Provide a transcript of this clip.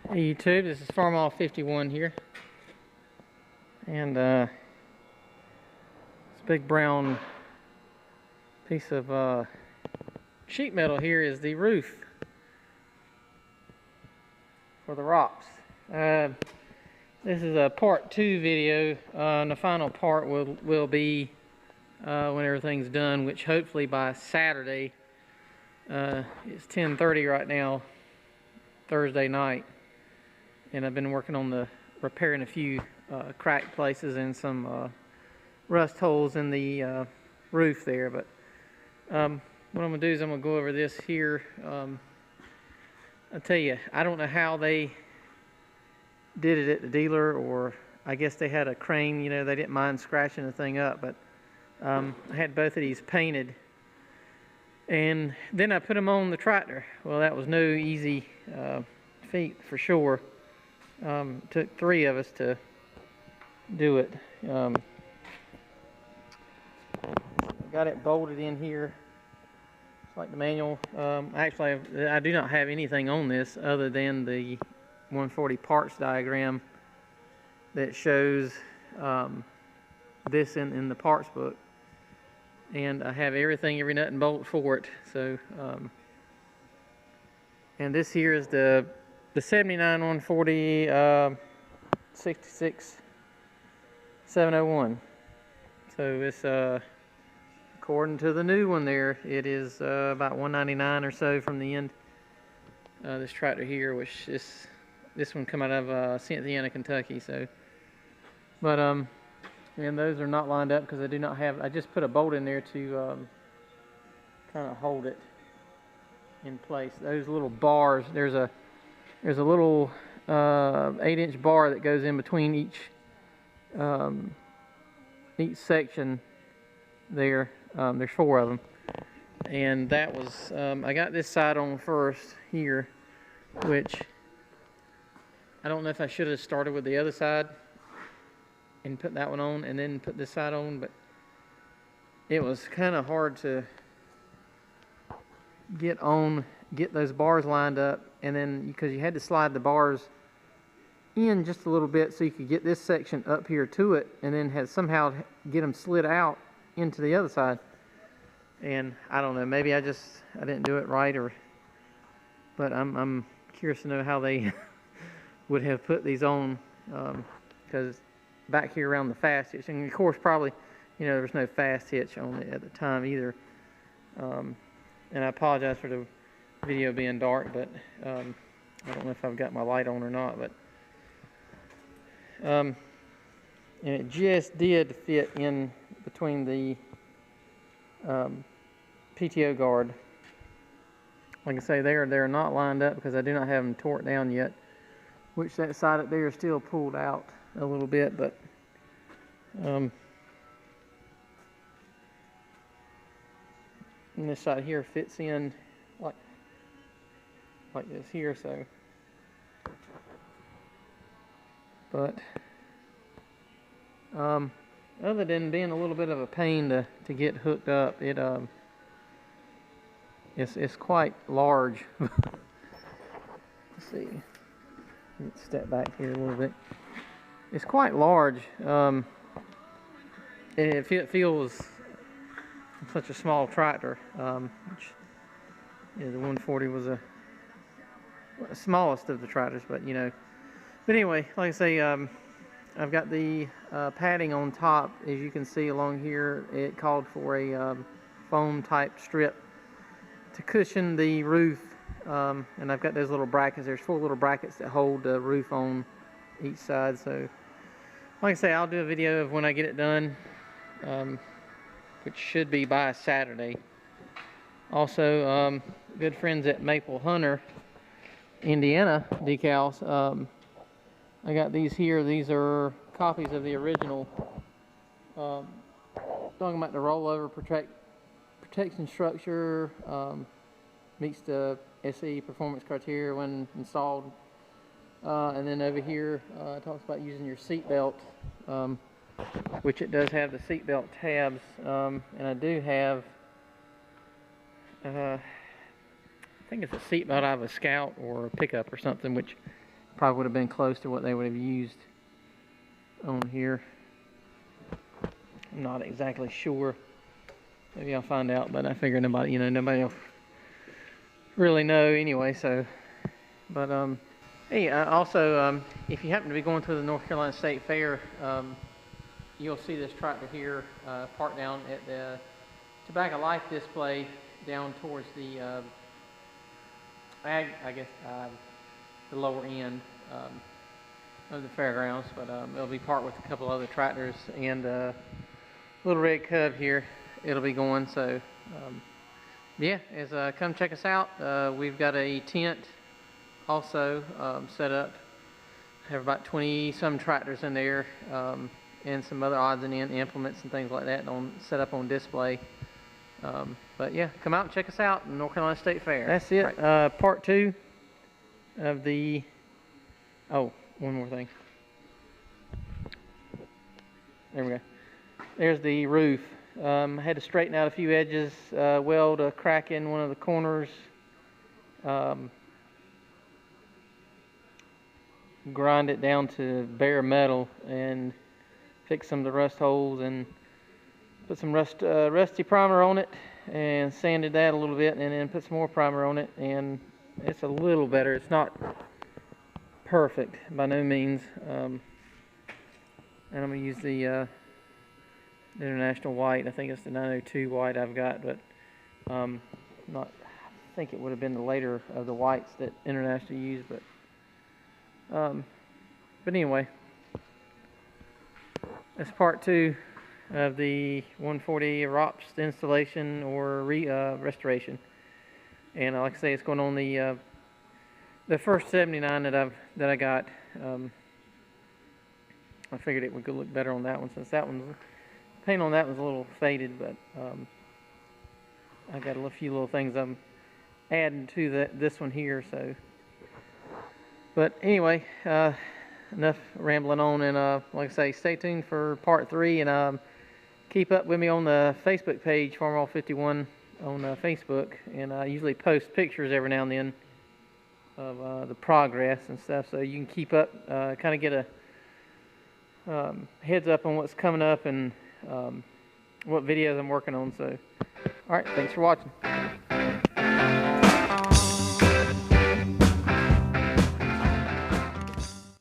Hey YouTube, this is Farmall 51 here, and this big brown piece of sheet metal here is the roof for the R.O.P.S. This is a part 2 video, and the final part will be when everything's done, which hopefully by Saturday. It's 10:30 right now, Thursday night. And I've been working on repairing a few cracked places and some rust holes in the roof there. But what I'm going to do is I'm going to go over this here. I'll tell you, I don't know how they did it at the dealer, or I guess they had a crane, you know, they didn't mind scratching the thing up. But I had both of these painted, and then I put them on the tractor. Well, that was no easy feat for sure. Took 3 of us to do it. Got it bolted in here. It's like the manual. Actually, I do not have anything on this other than the 140 parts diagram that shows this in the parts book. And I have everything, every nut and bolt for it. So, and this here is the 79 140 66 701. So it's according to the new one there, it is about 199 or so from the end. This tractor here, which this one come out of Cynthiana, Kentucky. So, but and those are not lined up because I do not have. I just put a bolt in there to kind of hold it in place. Those little bars. There's a little 8-inch bar that goes in between each section there. There's 4 of them, and that was I got this side on first here, which I don't know if I should have started with the other side and put that one on and then put this side on, but it was kind of hard to get those bars lined up, and then because you had to slide the bars in just a little bit so you could get this section up here to it, and then had somehow get them slid out into the other side. And I don't know, maybe I didn't do it right, but I'm curious to know how they would have put these on, because back here around the fast hitch, and of course probably, you know, there was no fast hitch on it at the time either. And I apologize for the video being dark, but I don't know if I've got my light on or not, but and it just did fit in between the PTO guard. Like I say, they're not lined up because I do not have them torqued down yet, which that side up there is still pulled out a little bit, but and this side here fits in like this here. So, but other than being a little bit of a pain to get hooked up, it's quite large. Let's see. Let's step back here a little bit. It's quite large. And it feels such a small tractor, which, yeah, the 140 was the smallest of the tractors, but you know. But anyway, like I say, I've got the padding on top, as you can see along here. It called for a foam type strip to cushion the roof, and I've got those little brackets. There's 4 little brackets that hold the roof on each side. So, like I say, I'll do a video of when I get it done, which should be by Saturday. Also, good friends at Maple Hunter, Indiana decals. I got these here. These are copies of the original. Talking about the rollover protection structure, meets the SE performance criteria when installed. And then over here it talks about using your seat belt, which it does have the seat belt tabs. And I do have, I think it's a seat belt out of a Scout or a pickup or something, which probably would have been close to what they would have used on here. I'm not exactly sure. Maybe I'll find out, but I figure nobody, nobody will really know anyway. So, but hey, also, if you happen to be going to the North Carolina State Fair, you'll see this tractor here parked down at the Tobacco Life display down towards the the lower end of the fairgrounds. But it'll be parked with a couple other tractors and little red Cub here. It'll be going. So yeah, come check us out. We've got a tent also set up. Have about 20 some tractors in there and some other odds and ends, implements and things like that set up on display. But yeah, come out and check us out, North Carolina State Fair. That's it. Right. Part 2 of the. Oh, one more thing. There we go. There's the roof. Had to straighten out a few edges, weld a crack in one of the corners, grind it down to bare metal, and fix some of the rust holes, and put some rusty primer on it, and sanded that a little bit, and then put some more primer on it, and it's a little better. It's not perfect by no means, and I'm going to use the International White. I think it's the 902 white I've got, but I think it would have been the later of the whites that International used, but anyway, that's part 2 of the 140 R.O.P.S installation or restoration. And like I say, it's going on the first 79 that I got. I figured it would look better on that one, since that one's paint on that was a little faded, but I got a few little things I'm adding to this one here. So, but anyway, enough rambling on, and like I say, stay tuned for part 3, and keep up with me on the Facebook page, Farmall51 on Facebook, and I usually post pictures every now and then of the progress and stuff, so you can keep up, kind of get a heads up on what's coming up and what videos I'm working on. So, alright, thanks for watching.